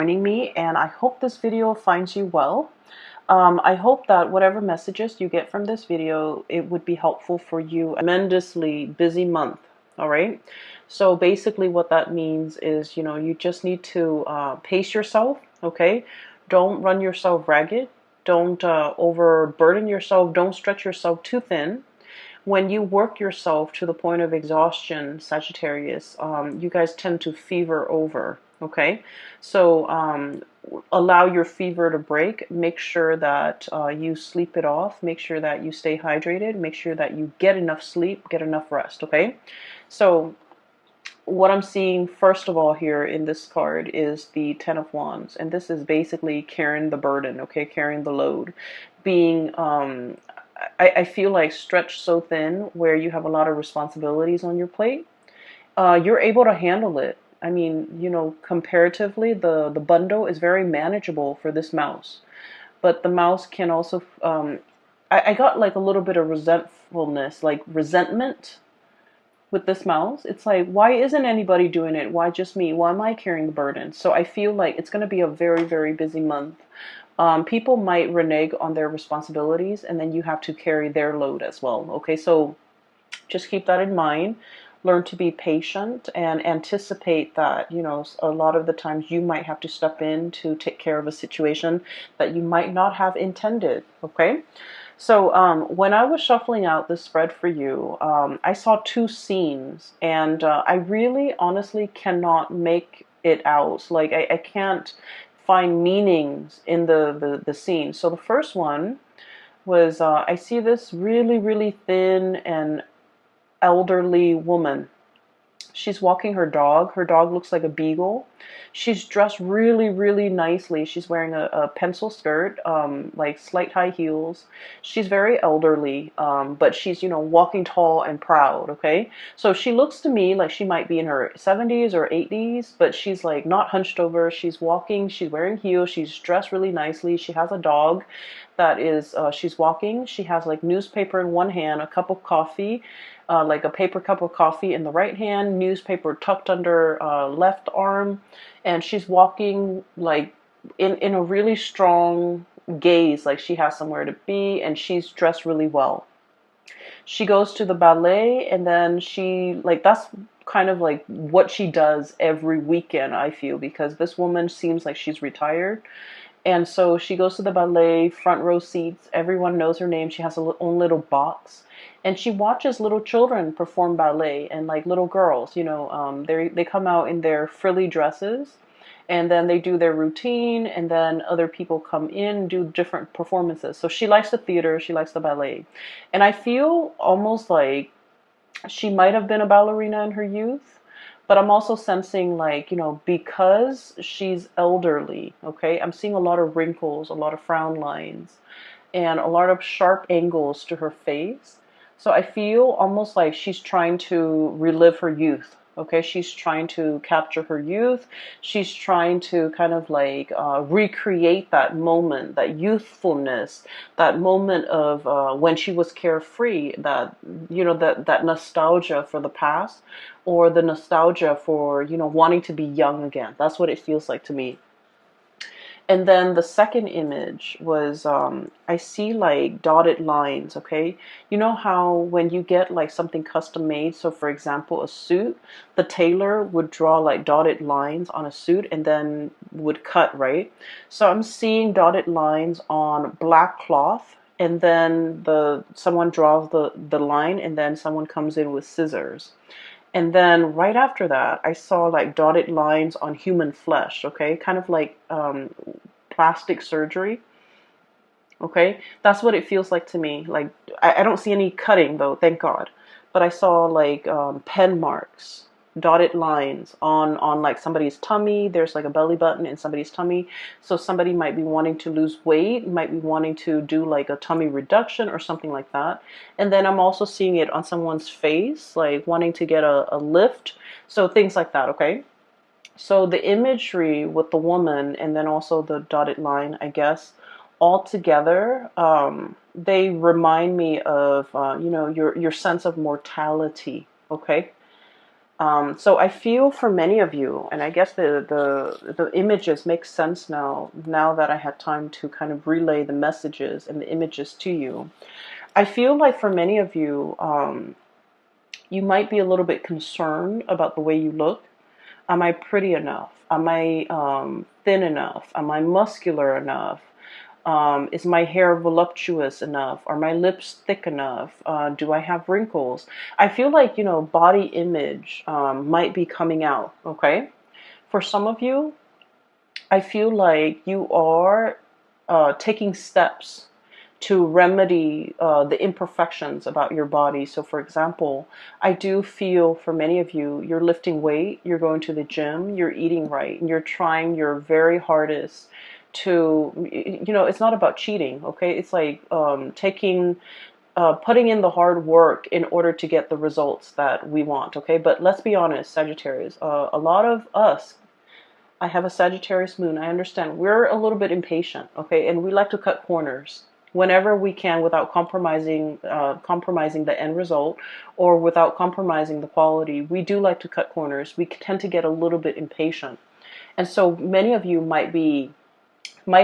joining me, and I hope this video finds you well. I hope that whatever messages you get from this video, it would be helpful for you. Tremendously busy month, all right? So basically what that means is, you just need to pace yourself, okay? Don't run yourself ragged. Don't overburden yourself. Don't stretch yourself too thin. When you work yourself to the point of exhaustion, Sagittarius, you guys tend to fever over, okay? So allow your fever to break. Make sure that you sleep it off. Make sure that you stay hydrated. Make sure that you get enough sleep, get enough rest, okay? So what I'm seeing first of all here in this card is the Ten of Wands, and this is basically carrying the burden, okay, carrying the load, being I feel like stretched so thin where you have a lot of responsibilities on your plate. You're able to handle it. I mean, comparatively, the bundle is very manageable for this mouse, but the mouse can also I got like a little bit of resentfulness, like resentment with this mouse. It's like, why isn't anybody doing it? Why just me? Why am I carrying the burden? So I feel like it's going to be a very, very busy month. People might renege on their responsibilities, and then you have to carry their load as well. Okay, so just keep that in mind. Learn to be patient and anticipate that, a lot of the times you might have to step in to take care of a situation that you might not have intended. Okay. So when I was shuffling out this spread for you, I saw two scenes, and I really honestly cannot make it out. Like I can't find meanings in the scene. So the first one was I see this really, really thin and elderly woman. She's walking her dog. Her dog looks like a beagle. She's dressed really, really nicely. She's wearing a pencil skirt, like slight high heels. She's very elderly, but she's, walking tall and proud, okay? So she looks to me like she might be in her 70s or 80s, but she's like not hunched over. She's walking, she's wearing heels, she's dressed really nicely. She has a dog that is, she's walking. She has like newspaper in one hand, a cup of coffee, like a paper cup of coffee in the right hand, newspaper tucked under left arm, and she's walking like in a really strong gaze, like she has somewhere to be, and she's dressed really well. She goes to the ballet, and then that's kind of like what she does every weekend, I feel, because this woman seems like she's retired. And so she goes to the ballet, front row seats. Everyone knows her name. She has her own little box. And she watches little children perform ballet, and like little girls, they come out in their frilly dresses, and then they do their routine, and then other people come in and do different performances. So she likes the theater, she likes the ballet. And I feel almost like she might have been a ballerina in her youth, but I'm also sensing like, because she's elderly, okay, I'm seeing a lot of wrinkles, a lot of frown lines, and a lot of sharp angles to her face. So I feel almost like she's trying to relive her youth. Okay, she's trying to capture her youth. She's trying to kind of like recreate that moment, that youthfulness, that moment of when she was carefree, that, that nostalgia for the past, or the nostalgia for, wanting to be young again. That's what it feels like to me. And then the second image was, I see like dotted lines, okay? You know how when you get like something custom made, so for example, a suit, the tailor would draw like dotted lines on a suit and then would cut, right? So I'm seeing dotted lines on black cloth, and then someone draws the line, and then someone comes in with scissors. And then right after that, I saw like dotted lines on human flesh, okay? Kind of like plastic surgery, okay? That's what it feels like to me. Like, I don't see any cutting though, thank God. But I saw like pen marks, dotted lines on like somebody's tummy. There's like a belly button in somebody's tummy. So somebody might be wanting to lose weight, might be wanting to do like a tummy reduction or something like that. And then I'm also seeing it on someone's face, like wanting to get a lift. So things like that, okay? So the imagery with the woman and then also the dotted line, I guess, all together, they remind me of, your sense of mortality, okay? So I feel for many of you, and I guess the images make sense now that I had time to kind of relay the messages and the images to you. I feel like for many of you, you might be a little bit concerned about the way you look. Am I pretty enough? Am I thin enough? Am I muscular enough? Is my hair voluptuous enough? Are my lips thick enough? Do I have wrinkles? I feel like, body image might be coming out, okay? For some of you, I feel like you are taking steps to remedy the imperfections about your body. So, for example, I do feel for many of you, you're lifting weight, you're going to the gym, you're eating right, and you're trying your very hardest to, it's not about cheating, okay? It's like putting in the hard work in order to get the results that we want, okay? But let's be honest, Sagittarius, a lot of us, I have a Sagittarius moon. I understand we're a little bit impatient, okay, and we like to cut corners whenever we can without compromising the end result or without compromising the quality. We do like to cut corners. We tend to get a little bit impatient, and so many of you might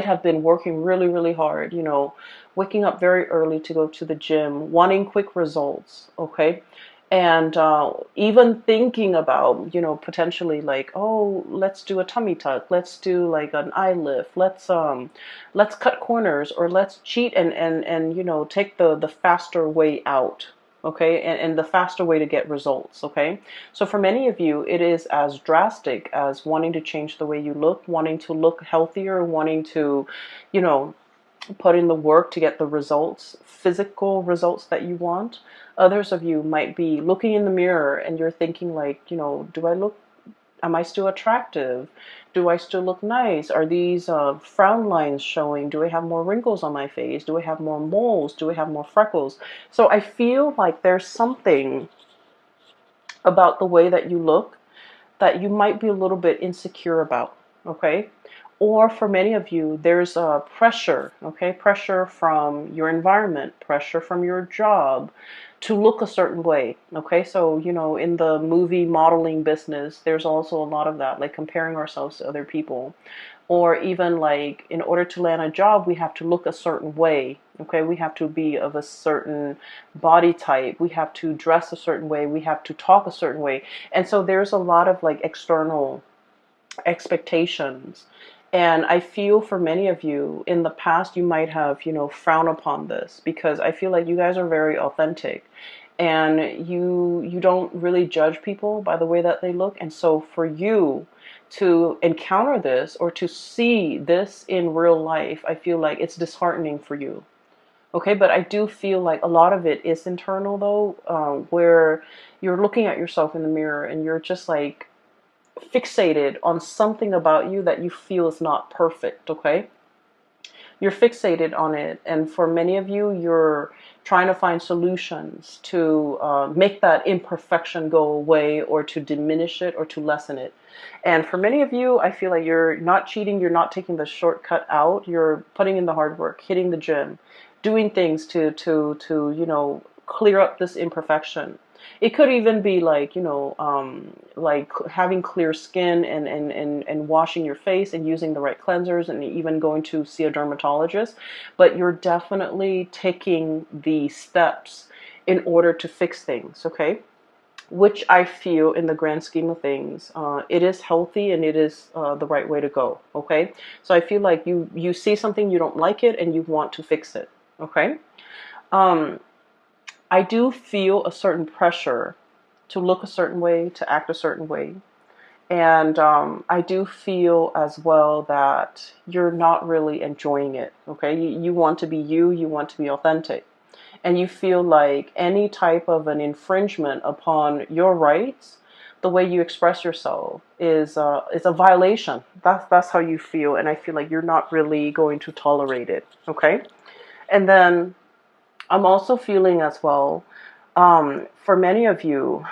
have been working really, really hard. Waking up very early to go to the gym, wanting quick results, okay, and even thinking about, potentially like, oh, let's do a tummy tuck, let's do like an eye lift, let's cut corners, or let's cheat and take the faster way out, okay, and the faster way to get results, okay. So for many of you, it is as drastic as wanting to change the way you look, wanting to look healthier, wanting to, you know put in the work to get the results, physical results that you want. Others of you might be looking in the mirror and you're thinking like, am I still attractive? Do I still look nice? Are these frown lines showing? Do I have more wrinkles on my face? Do I have more moles? Do I have more freckles? So I feel like there's something about the way that you look that you might be a little bit insecure about, okay? Or for many of you, there's a pressure, okay? Pressure from your environment, pressure from your job to look a certain way, okay? So, in the movie modeling business, there's also a lot of that, like comparing ourselves to other people. Or even like in order to land a job, we have to look a certain way, okay? We have to be of a certain body type. We have to dress a certain way. We have to talk a certain way. And so there's a lot of like external expectations. And I feel for many of you in the past, you might have, frowned upon this because I feel like you guys are very authentic and you don't really judge people by the way that they look. And so for you to encounter this or to see this in real life, I feel like it's disheartening for you. Okay, but I do feel like a lot of it is internal though, where you're looking at yourself in the mirror and you're just like fixated on something about you that you feel is not perfect, okay? You're fixated on it, and for many of you, you're trying to find solutions to make that imperfection go away or to diminish it or to lessen it. And for many of you, I feel like you're not cheating, you're not taking the shortcut out, you're putting in the hard work, hitting the gym, doing things to clear up this imperfection. It could even be like, like having clear skin and washing your face and using the right cleansers and even going to see a dermatologist. But you're definitely taking the steps in order to fix things, okay? Which I feel in the grand scheme of things, it is healthy and it is the right way to go, okay? So I feel like you see something, you don't like it, and you want to fix it, okay? I do feel a certain pressure to look a certain way, to act a certain way. And I do feel as well that you're not really enjoying it, okay? You want to be you want to be authentic. And you feel like any type of an infringement upon your rights, the way you express yourself is a violation. That's how you feel. And I feel like you're not really going to tolerate it, okay? And then I'm also feeling as well, for many of you,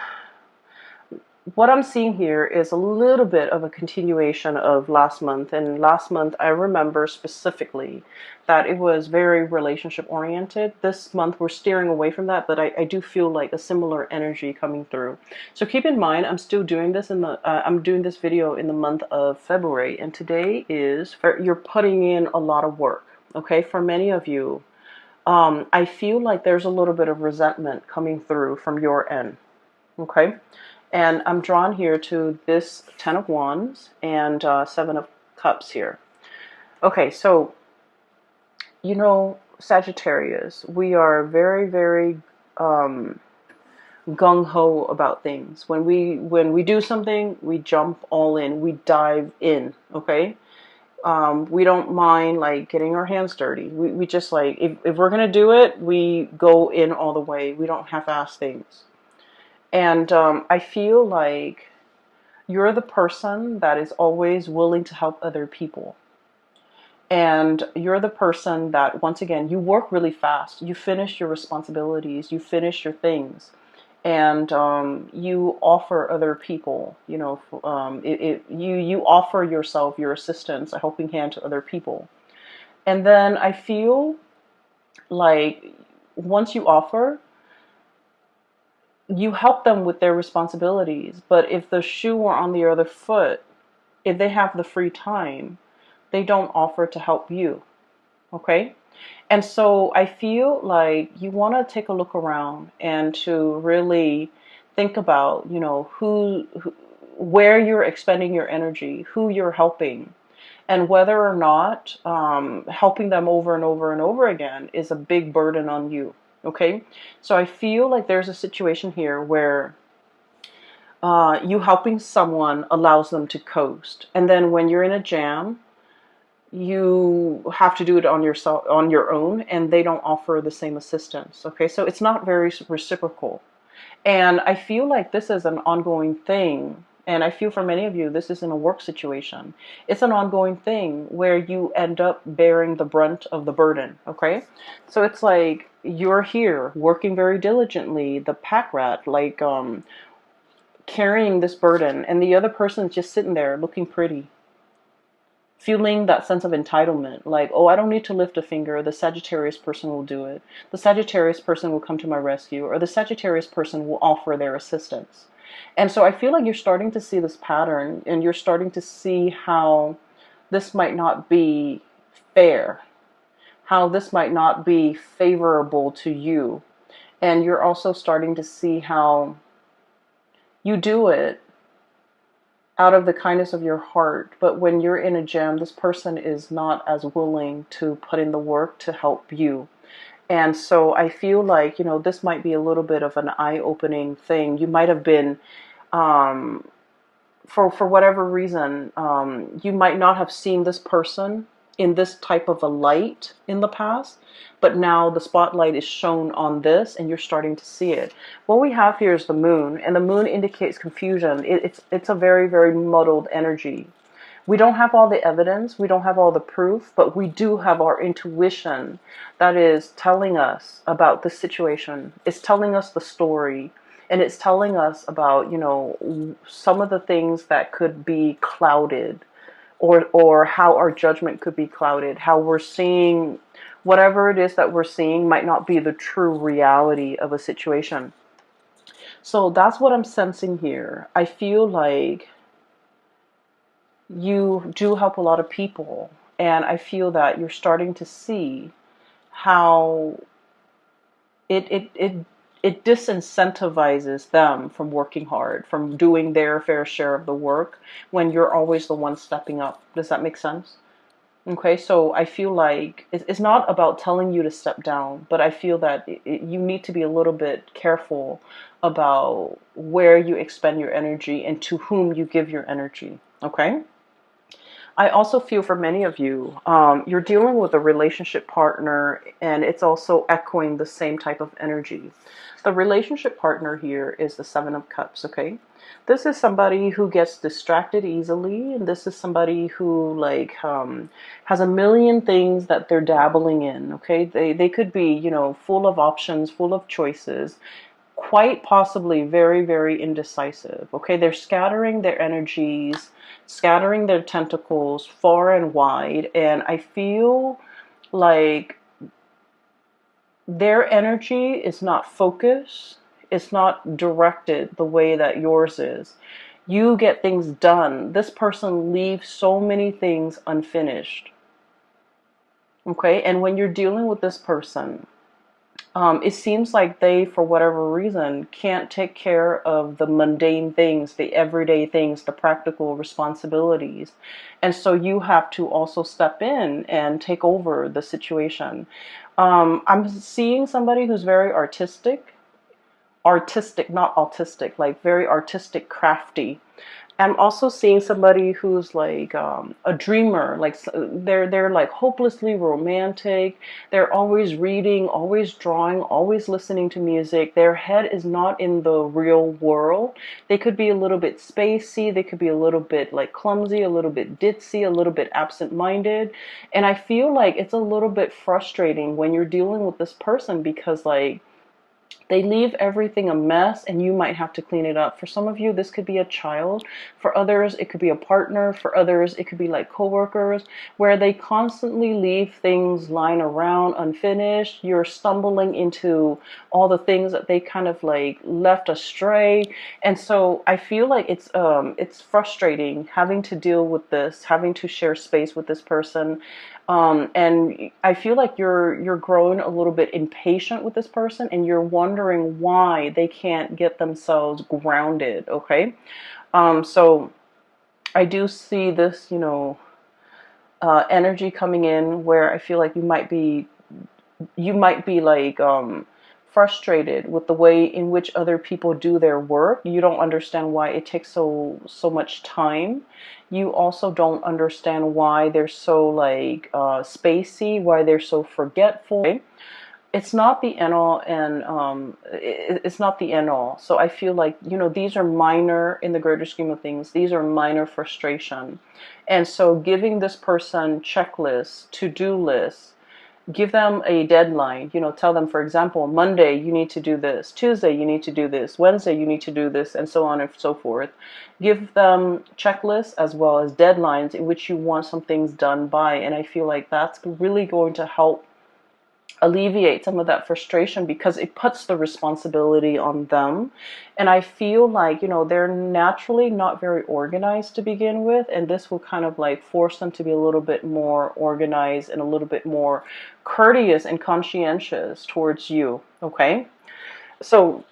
what I'm seeing here is a little bit of a continuation of last month. And last month, I remember specifically that it was very relationship oriented. This month, we're steering away from that, but I do feel like a similar energy coming through. So keep in mind, I'm still doing this I'm doing this video in the month of February, and today is you're putting in a lot of work. Okay, for many of you, I feel like there's a little bit of resentment coming through from your end. Okay. And I'm drawn here to this Ten of Wands and Seven of Cups here. Okay, so, Sagittarius, we are very, very gung-ho about things. When we do something, we jump all in. We dive in, okay? We don't mind, like, getting our hands dirty. We just, like, if we're going to do it, we go in all the way. We don't half-ass things. And I feel like you're the person that is always willing to help other people. And you're the person that, once again, you work really fast. You finish your responsibilities. You finish your things. And you offer other people, you offer yourself, your assistance, a helping hand to other people. And then I feel like once you offer, you help them with their responsibilities. But if the shoe were on the other foot, if they have the free time, they don't offer to help you. Okay? And so I feel like you want to take a look around and to really think about, where you're expending your energy, who you're helping, and whether or not helping them over and over and over again is a big burden on you. Okay? So I feel like there's a situation here where you helping someone allows them to coast. And then when you're in a jam, you have to do it on your own, and they don't offer the same assistance. Okay, so it's not very reciprocal. And I feel like this is an ongoing thing. And I feel for many of you, this isn't a work situation. It's an ongoing thing where you end up bearing the brunt of the burden. Okay, so it's like you're here working very diligently, the pack rat, like carrying this burden, and the other person's just sitting there looking pretty, feeling that sense of entitlement, like, oh, I don't need to lift a finger. The Sagittarius person will do it. The Sagittarius person will come to my rescue, or the Sagittarius person will offer their assistance. And so I feel like you're starting to see this pattern, and you're starting to see how this might not be fair, how this might not be favorable to you. And you're also starting to see how you do it out of the kindness of your heart, but when you're in a jam, this person is not as willing to put in the work to help you. And so I feel like, this might be a little bit of an eye-opening thing. You might have been, for whatever reason, you might not have seen this person in this type of a light in the past, but now the spotlight is shown on this and you're starting to see it. What we have here is the moon, and the moon indicates confusion. It's a very, very muddled energy. We don't have all the evidence, we don't have all the proof, but we do have our intuition that is telling us about the situation. It's telling us the story, and it's telling us about, some of the things that could be clouded, or how our judgment could be clouded, how we're seeing whatever it is that we're seeing might not be the true reality of a situation. So that's what I'm sensing here. I feel like you do help a lot of people, and I feel that you're starting to see how it disincentivizes them from working hard, from doing their fair share of the work when you're always the one stepping up. Does that make sense? Okay, so I feel like it's not about telling you to step down, but I feel that you need to be a little bit careful about where you expend your energy and to whom you give your energy. Okay? I also feel for many of you, you're dealing with a relationship partner, and it's also echoing the same type of energy. The relationship partner here is the Seven of Cups, okay? This is somebody who gets distracted easily, and this is somebody who has a million things that they're dabbling in, okay? They could be, full of options, full of choices, quite possibly very, very indecisive. Okay, they're scattering their energies, scattering their tentacles far and wide, and I feel like their energy is not focused, it's not directed the way that yours is. You get things done. This person leaves so many things unfinished. Okay, and when you're dealing with this person, it seems like they, for whatever reason, can't take care of the mundane things, the everyday things, the practical responsibilities. And so you have to also step in and take over the situation. I'm seeing somebody who's very artistic, not autistic, like very artistic, crafty. I'm also seeing somebody who's like a dreamer, like they're like hopelessly romantic. They're always reading, always drawing, always listening to music. Their head is not in the real world. They could be a little bit spacey. They could be a little bit like clumsy, a little bit ditzy, a little bit absent-minded. And I feel like it's a little bit frustrating when you're dealing with this person because like they leave everything a mess and you might have to clean it up. For some of you, this could be a child. For others, it could be a partner. For others, it could be like coworkers where they constantly leave things lying around unfinished. You're stumbling into all the things that they kind of like left astray. And so I feel like it's frustrating having to deal with this, having to share space with this person. And I feel like you're growing a little bit impatient with this person, and you're wondering why they can't get themselves grounded. Okay, so I do see this, energy coming in where I feel like you might be like frustrated with the way in which other people do their work. You don't understand why it takes so much time. You also don't understand why they're so like spacey, why they're so forgetful. Okay? It's not the end all, and it's not the end all. So I feel like these are minor in the greater scheme of things. These are minor frustration, and so giving this person checklists, to-do lists, give them a deadline. Tell them, for example, Monday you need to do this, Tuesday you need to do this, Wednesday you need to do this, and so on and so forth. Give them checklists as well as deadlines in which you want some things done by, and I feel like that's really going to help alleviate some of that frustration because it puts the responsibility on them. And I feel like they're naturally not very organized to begin with, and this will kind of like force them to be a little bit more organized and a little bit more courteous and conscientious towards you. Okay, so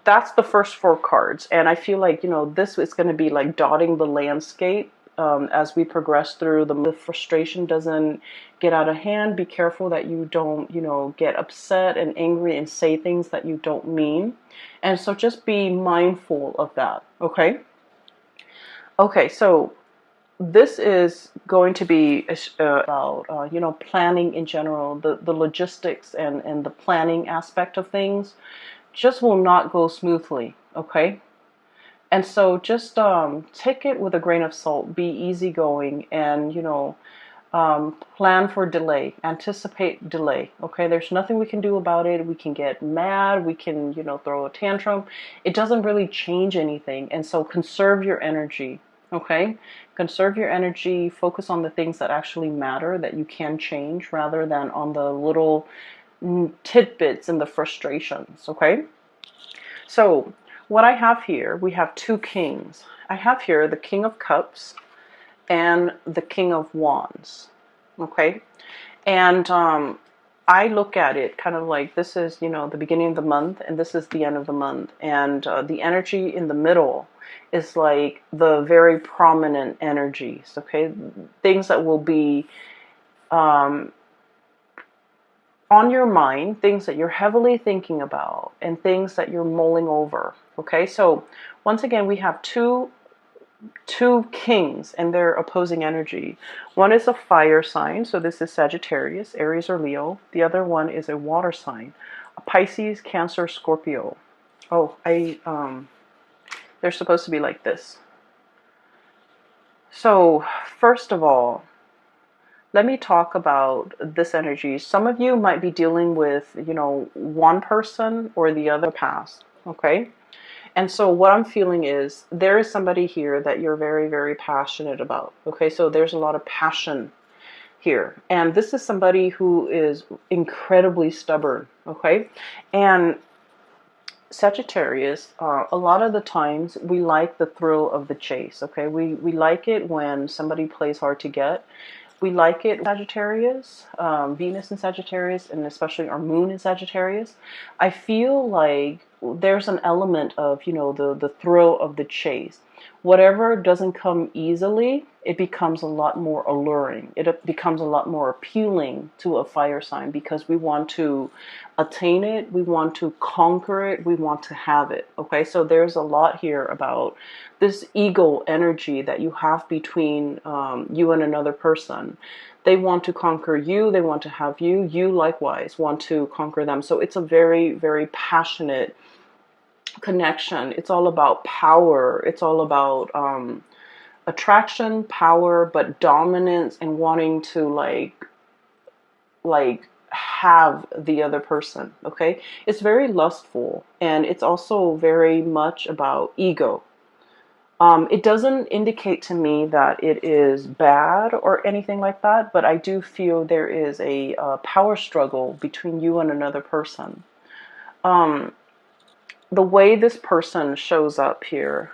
that's the first four cards, and I feel like this is going to be like dotting the landscape as we progress through. The frustration doesn't get out of hand. Be careful that you don't get upset and angry and say things that you don't mean, and so just be mindful of that. Okay, so this is going to be about planning in general. The logistics and the planning aspect of things just will not go smoothly. Okay, and so just take it with a grain of salt. Be easygoing, and plan for delay, anticipate delay. Okay, there's nothing we can do about it. We can get mad, we can throw a tantrum. It doesn't really change anything, and so conserve your energy. Okay, conserve your energy, focus on the things that actually matter, that you can change, rather than on the little tidbits and the frustrations. Okay, so what I have here, we have two kings. I have here the King of Cups and the King of Wands. Okay, and I look at it kind of like this is the beginning of the month, and this is the end of the month, and the energy in the middle is like the very prominent energies. Okay, things that will be on your mind, things that you're heavily thinking about, and things that you're mulling over. Okay, so once again, we have two kings and their opposing energy. One is a fire sign, so this is Sagittarius, Aries, or Leo. The other one is a water sign, a Pisces, Cancer, Scorpio. Oh, they're supposed to be like this. So first of all, let me talk about this energy. Some of you might be dealing with one person or the other past. Okay. And so what I'm feeling is there is somebody here that you're very, very passionate about. Okay. So there's a lot of passion here. And this is somebody who is incredibly stubborn. Okay. And Sagittarius, a lot of the times we like the thrill of the chase. Okay. We like it when somebody plays hard to get. We like it, Sagittarius, Venus in Sagittarius, and especially our moon in Sagittarius. I feel like there's an element of, the thrill of the chase. Whatever doesn't come easily, it becomes a lot more alluring. It becomes a lot more appealing to a fire sign because we want to attain it, we want to conquer it, we want to have it. Okay, so there's a lot here about this ego energy that you have between you and another person. They want to conquer you, they want to have you, you likewise want to conquer them. So it's a very, very passionate connection. It's all about power. It's all about attraction, power, but dominance and wanting to like have the other person. Okay, it's very lustful, and it's also very much about ego. It doesn't indicate to me that it is bad or anything like that, but I do feel there is a power struggle between you and another person. The way this person shows up here,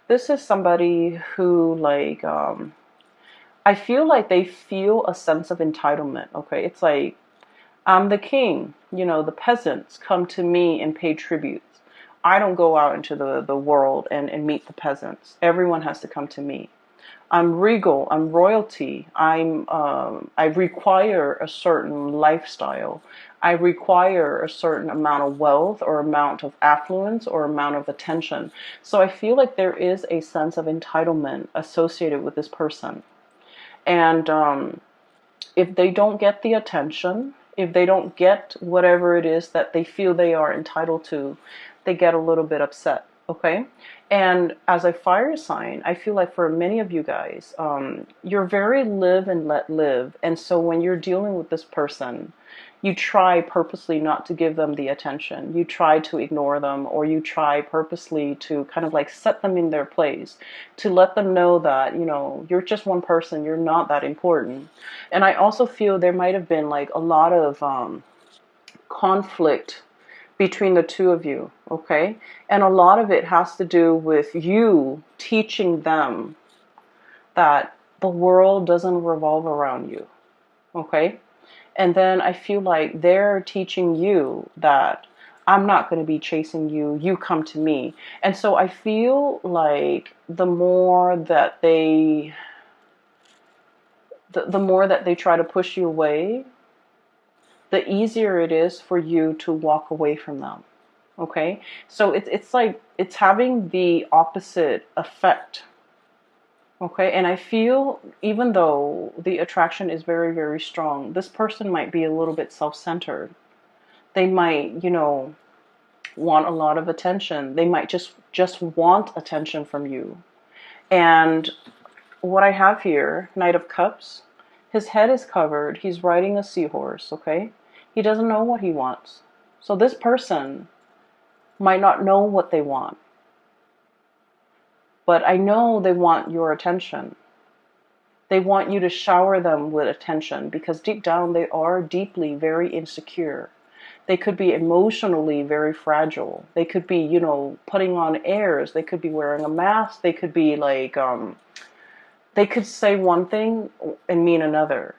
this is somebody who I feel like they feel a sense of entitlement. Okay, it's like, I'm the king, the peasants come to me and pay tributes. I don't go out into the world and meet the peasants. Everyone has to come to me. I'm regal, I'm royalty, I require a certain lifestyle. I require a certain amount of wealth or amount of affluence or amount of attention. So I feel like there is a sense of entitlement associated with this person. And if they don't get the attention, if they don't get whatever it is that they feel they are entitled to, they get a little bit upset. Okay. And as a fire sign, I feel like for many of you guys, you're very live and let live. And so when you're dealing with this person, you try purposely not to give them the attention. You try to ignore them, or you try purposely to kind of like set them in their place, to let them know that, you're just one person, you're not that important. And I also feel there might have been like a lot of conflict between the two of you, okay? And a lot of it has to do with you teaching them that the world doesn't revolve around you, okay? And then I feel like they're teaching you that I'm not going to be chasing you, you come to me. And so I feel like the more that they try to push you away, the easier it is for you to walk away from them. Okay? So it's like it's having the opposite effect. Okay? And I feel even though the attraction is very, very strong, this person might be a little bit self-centered. They might, want a lot of attention. They might just want attention from you. And what I have here, Knight of Cups, his head is covered. He's riding a seahorse, okay? He doesn't know what he wants. So this person might not know what they want. But I know they want your attention. They want you to shower them with attention because deep down they are deeply very insecure. They could be emotionally very fragile. They could be, putting on airs. They could be wearing a mask. They could be like, they could say one thing and mean another.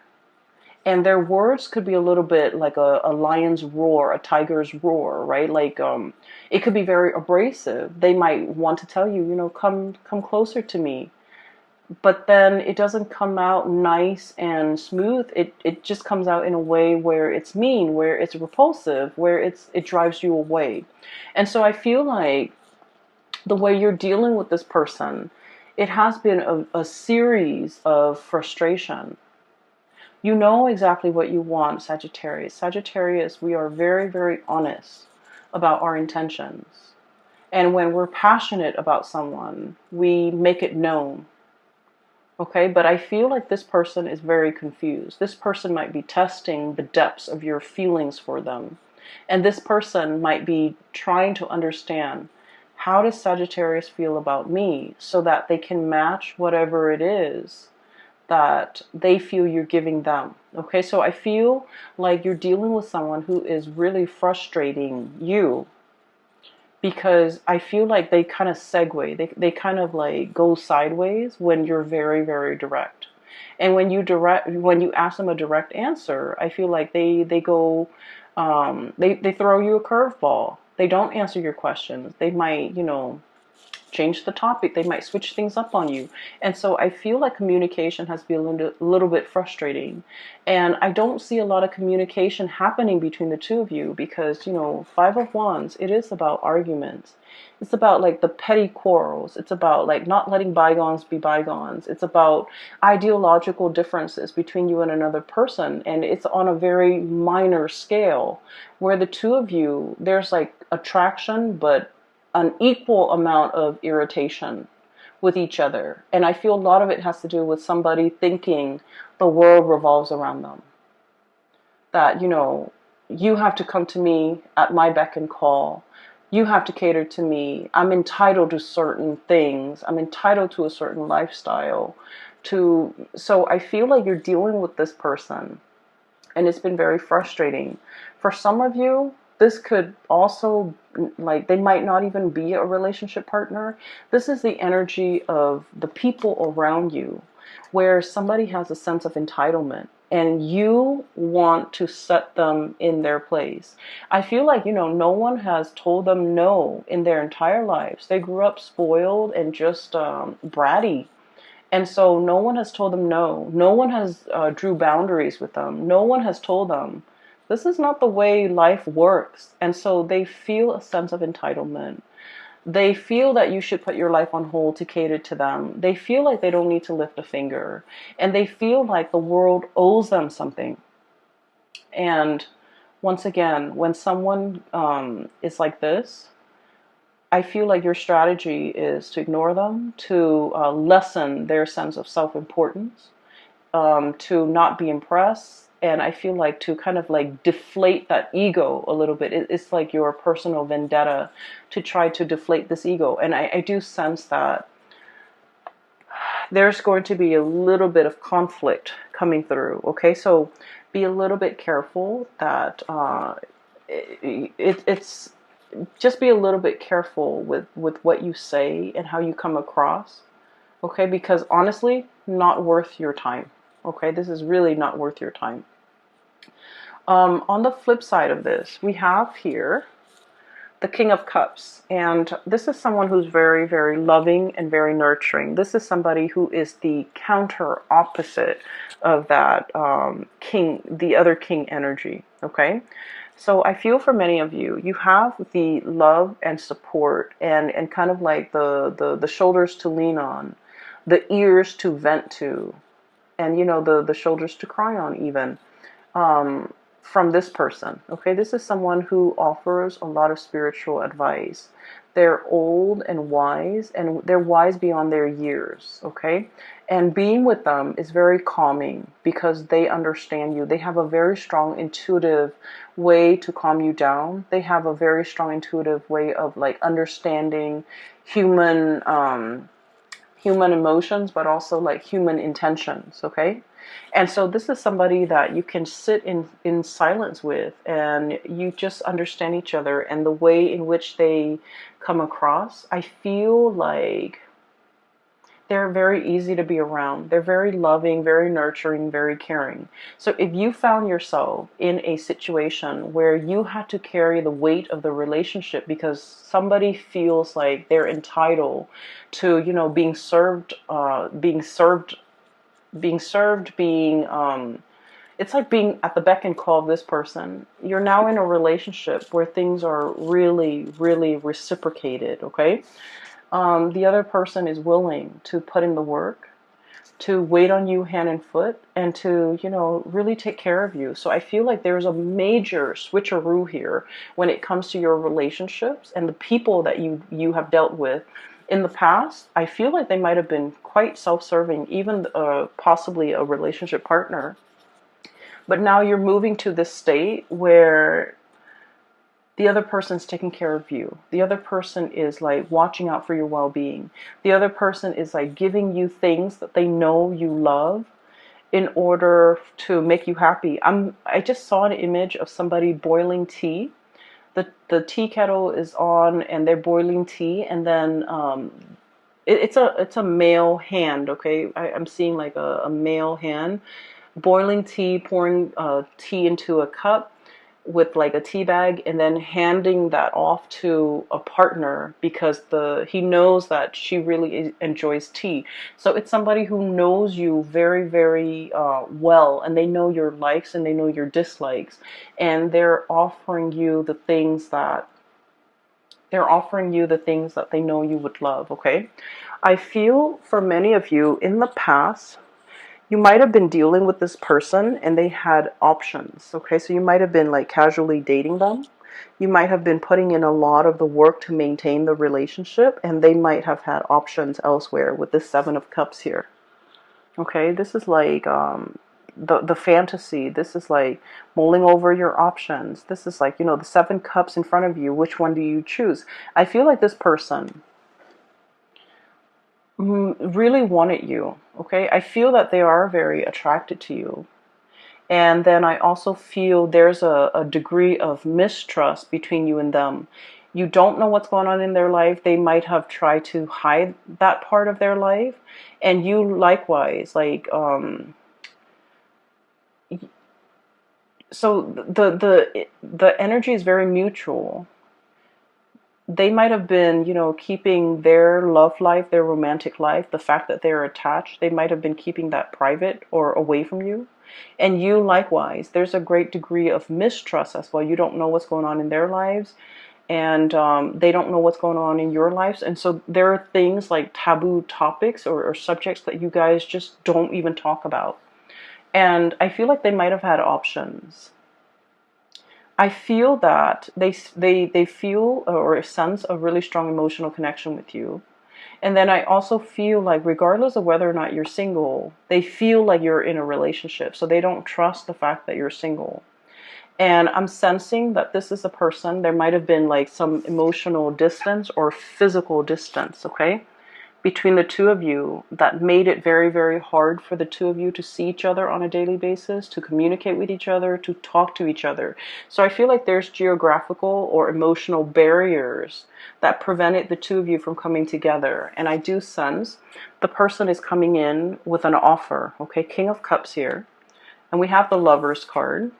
And their words could be a little bit like a lion's roar, a tiger's roar, right? Like, it could be very abrasive. They might want to tell you, come closer to me. But then it doesn't come out nice and smooth. It just comes out in a way where it's mean, where it's repulsive, where it drives you away. And so I feel like the way you're dealing with this person, it has been a series of frustration. You know exactly what you want, Sagittarius. Sagittarius, we are very, very honest about our intentions. And when we're passionate about someone, we make it known. Okay, but I feel like this person is very confused. This person might be testing the depths of your feelings for them. And this person might be trying to understand, how does Sagittarius feel about me, so that they can match whatever it is that they feel you're giving them. Okay, so I feel like you're dealing with someone who is really frustrating you, because I feel like they kind of segue, they kind of like go sideways when you're very, very direct. And when you ask them a direct answer, I feel like they go, they throw you a curveball. They don't answer your questions. They might, change the topic. They might switch things up on you. And so I feel like communication has been a little bit frustrating. And I don't see a lot of communication happening between the two of you because, Five of Wands, it is about arguments. It's about like the petty quarrels. It's about like not letting bygones be bygones. It's about ideological differences between you and another person. And it's on a very minor scale where the two of you, there's like attraction, but an equal amount of irritation with each other. And I feel a lot of it has to do with somebody thinking the world revolves around them. That, you have to come to me at my beck and call. You have to cater to me. I'm entitled to certain things. I'm entitled to a certain lifestyle. So I feel like you're dealing with this person, and it's been very frustrating. For some of you, this could also, like, they might not even be a relationship partner. This is the energy of the people around you, where somebody has a sense of entitlement and you want to set them in their place. I feel like, no one has told them no in their entire lives. They grew up spoiled and just bratty. And so no one has told them no. No one has drew boundaries with them. No one has told them, this is not the way life works. And so they feel a sense of entitlement. They feel that you should put your life on hold to cater to them. They feel like they don't need to lift a finger. And they feel like the world owes them something. And once again, when someone is like this, I feel like your strategy is to ignore them, to lessen their sense of self-importance, to not be impressed. And I feel like to kind of like deflate that ego a little bit. It's like your personal vendetta to try to deflate this ego. And I do sense that there's going to be a little bit of conflict coming through. Okay, so be a little bit careful that it's just be a little bit careful with what you say and how you come across. Okay, because honestly, not worth your time. Okay, this is really not worth your time. On the flip side of this, we have here the King of Cups. And this is someone who's very, very loving and very nurturing. This is somebody who is the counter opposite of that king, the other king energy. Okay. So I feel for many of you, you have the love and support and kind of like the shoulders to lean on, the ears to vent to, and the shoulders to cry on even. From this person. Okay, this is someone who offers a lot of spiritual advice. They're old and they're wise beyond their years. Okay, and being with them is very calming because they understand you. They have a very strong intuitive way to calm you down. They have a very strong intuitive way of like understanding human emotions, but also like human intentions. Okay. And so this is somebody that you can sit in silence with, and you just understand each other and the way in which they come across. I feel like they're very easy to be around. They're very loving, very nurturing, very caring. So if you found yourself in a situation where you had to carry the weight of the relationship because somebody feels like they're entitled to, being served, it's like being at the beck and call of this person. You're now in a relationship where things are really, really reciprocated, okay? The other person is willing to put in the work, to wait on you hand and foot, and to, really take care of you. So I feel like there's a major switcheroo here when it comes to your relationships and the people that you have dealt with. In the past, I feel like they might have been quite self-serving, even possibly a relationship partner. But now you're moving to this state where The other person's taking care of you. The other person is like watching out for your well-being. The other person is like giving you things that they know you love in order to make you happy. I just saw an image of somebody boiling tea. The tea kettle is on and they're boiling tea, and then it's a male hand. Okay, I'm seeing like a male hand boiling tea, pouring tea into a cup with like a tea bag, and then handing that off to a partner because he knows that she really enjoys tea. So it's somebody who knows you very, very well, and they know your likes and they know your dislikes, and they're offering you the things that they know you would love. Okay, I feel for many of you in the past, you might have been dealing with this person and they had options. Okay, so you might have been like casually dating them. You might have been putting in a lot of the work to maintain the relationship, and they might have had options elsewhere with the Seven of Cups here. Okay, this is like the fantasy. This is like mulling over your options. This is like, the Seven Cups in front of you. Which one do you choose? I feel like this person really wanted you. Okay, I feel that they are very attracted to you. And then I also feel there's a degree of mistrust between you and them. You don't know what's going on in their life. They might have tried to hide that part of their life. And you likewise, like, so the energy is very mutual. They might have been, keeping their love life, their romantic life, the fact that they're attached, they might have been keeping that private or away from you. And you likewise, there's a great degree of mistrust as well. You don't know what's going on in their lives, and they don't know what's going on in your lives. And so there are things like taboo topics or subjects that you guys just don't even talk about. And I feel like they might have had options. I feel that they feel or sense a really strong emotional connection with you. And then I also feel like regardless of whether or not you're single, they feel like you're in a relationship. So they don't trust the fact that you're single. And I'm sensing that this is a person, there might have been like some emotional distance or physical distance, okay, between the two of you that made it very, very hard for the two of you to see each other on a daily basis, to communicate with each other, to talk to each other. So I feel like there's geographical or emotional barriers that prevented the two of you from coming together. And I do sense the person is coming in with an offer. Okay, King of Cups here. And we have the Lovers card.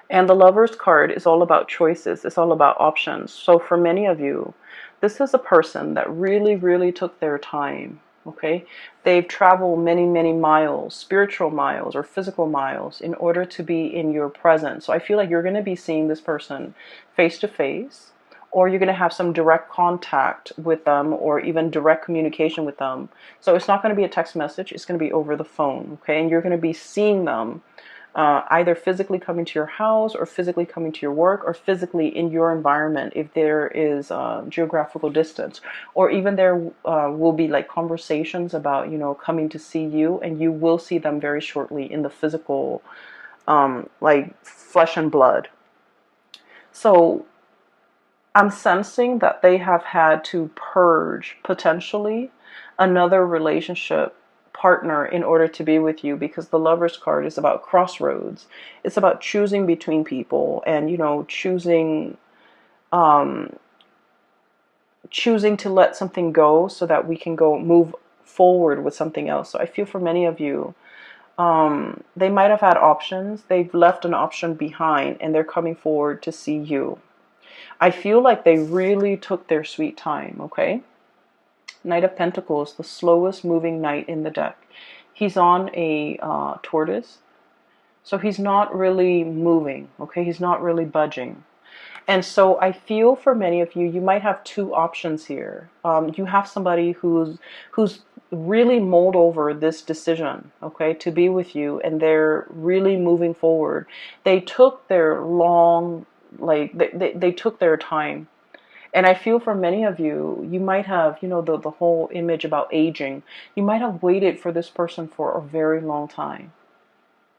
And the Lovers card is all about choices. It's all about options. So for many of you, this is a person that really, really took their time. Okay, they've traveled many, many miles, spiritual miles or physical miles, in order to be in your presence. So I feel like you're going to be seeing this person face to face, or you're going to have some direct contact with them, or even direct communication with them. So it's not going to be a text message, it's going to be over the phone. Okay, and you're going to be seeing them either physically coming to your house, or physically coming to your work, or physically in your environment if there is geographical distance. Or even there will be like conversations about, coming to see you, and you will see them very shortly in the physical, like flesh and blood. So I'm sensing that they have had to purge potentially another relationship partner in order to be with you, because the Lovers card is about crossroads. It's about choosing between people, and um choosing to let something go so that we can go move forward with something else. So I feel for many of you, they might have had options. They've left an option behind and they're coming forward to see you. I feel like they really took their sweet time. Okay, Knight of Pentacles, the slowest moving knight in the deck. He's on a tortoise, so he's not really moving. Okay, he's not really budging. And so I feel for many of you, you might have two options here. You have somebody who's really mulled over this decision, okay, to be with you, and they're really moving forward. They took their long, like they took their time. And I feel for many of you, you might have, the whole image about aging. You might have waited for this person for a very long time.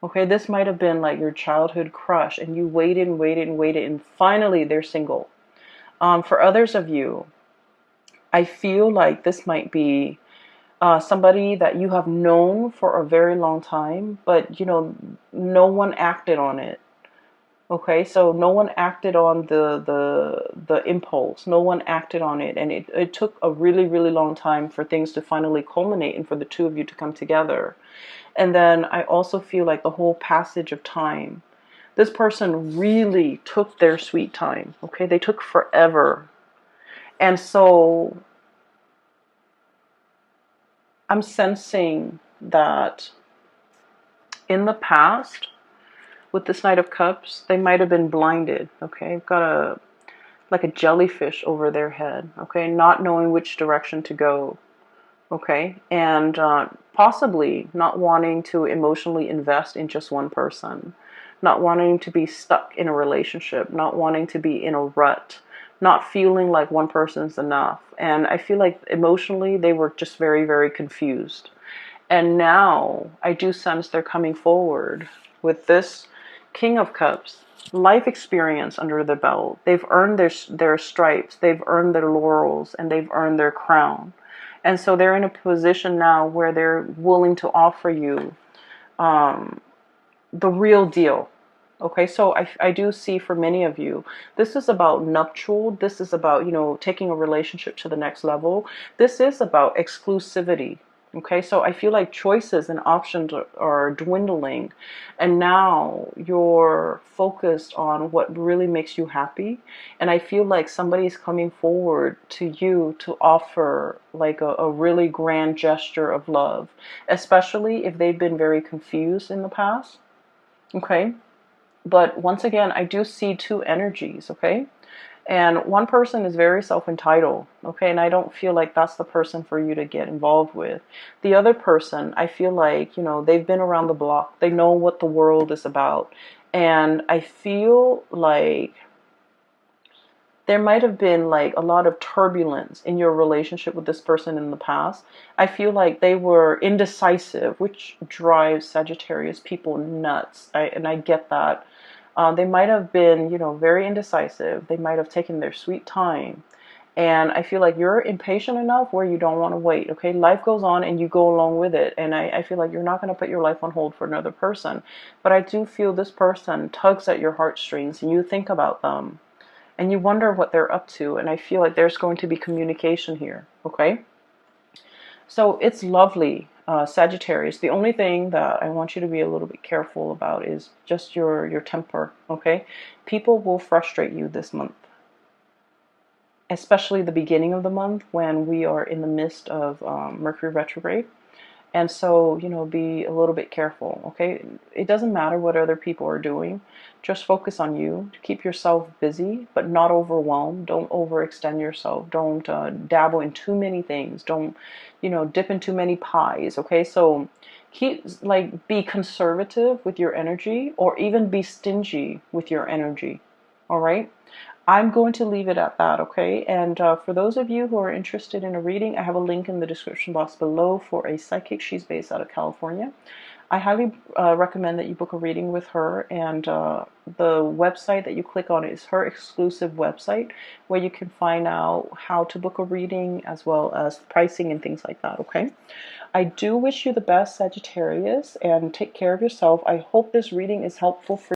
Okay, this might have been like your childhood crush, and you waited and waited and waited, and finally they're single. For others of you, I feel like this might be somebody that you have known for a very long time, but no one acted on it. Okay, so no one acted on the impulse. No one acted on it, and it took a really, really long time for things to finally culminate and for the two of you to come together. And then I also feel like the whole passage of time. This person really took their sweet time. Okay, they took forever. And so I'm sensing that in the past, with this Knight of Cups, they might have been blinded. Okay, got like a jellyfish over their head. Okay, not knowing which direction to go. Okay, and possibly not wanting to emotionally invest in just one person, not wanting to be stuck in a relationship, not wanting to be in a rut, not feeling like one person's enough. And I feel like emotionally they were just very, very confused. And now I do sense they're coming forward with this King of Cups, life experience under the belt. They've earned their stripes, they've earned their laurels, and they've earned their crown. And so they're in a position now where they're willing to offer you the real deal. Okay, so I do see for many of you, this is about nuptial. This is about, taking a relationship to the next level. This is about exclusivity. Okay, so I feel like choices and options are dwindling, and now you're focused on what really makes you happy. And I feel like somebody's coming forward to you to offer like a really grand gesture of love, especially if they've been very confused in the past. Okay, but once again, I do see two energies, okay? And one person is very self-entitled, okay? And I don't feel like that's the person for you to get involved with. The other person, I feel like, they've been around the block. They know what the world is about. And I feel like there might have been like a lot of turbulence in your relationship with this person in the past. I feel like they were indecisive, which drives Sagittarius people nuts. And I get that. They might have been, very indecisive. They might have taken their sweet time. And I feel like you're impatient enough where you don't want to wait. Okay, life goes on and you go along with it. And I feel like you're not going to put your life on hold for another person. But I do feel this person tugs at your heartstrings and you think about them and you wonder what they're up to. And I feel like there's going to be communication here. Okay, so it's lovely, Sagittarius. The only thing that I want you to be a little bit careful about is just your temper. Okay, people will frustrate you this month, especially the beginning of the month when we are in the midst of Mercury retrograde. And so, be a little bit careful, okay? It doesn't matter what other people are doing. Just focus on you. Keep yourself busy, but not overwhelmed. Don't overextend yourself. Don't dabble in too many things. Don't, dip in too many pies, okay? So be conservative with your energy, or even be stingy with your energy, all right? I'm going to leave it at that, okay? And for those of you who are interested in a reading, I have a link in the description box below for a psychic. She's based out of California. I highly recommend that you book a reading with her, and the website that you click on is her exclusive website where you can find out how to book a reading as well as pricing and things like that, okay? I do wish you the best, Sagittarius, and take care of yourself. I hope this reading is helpful for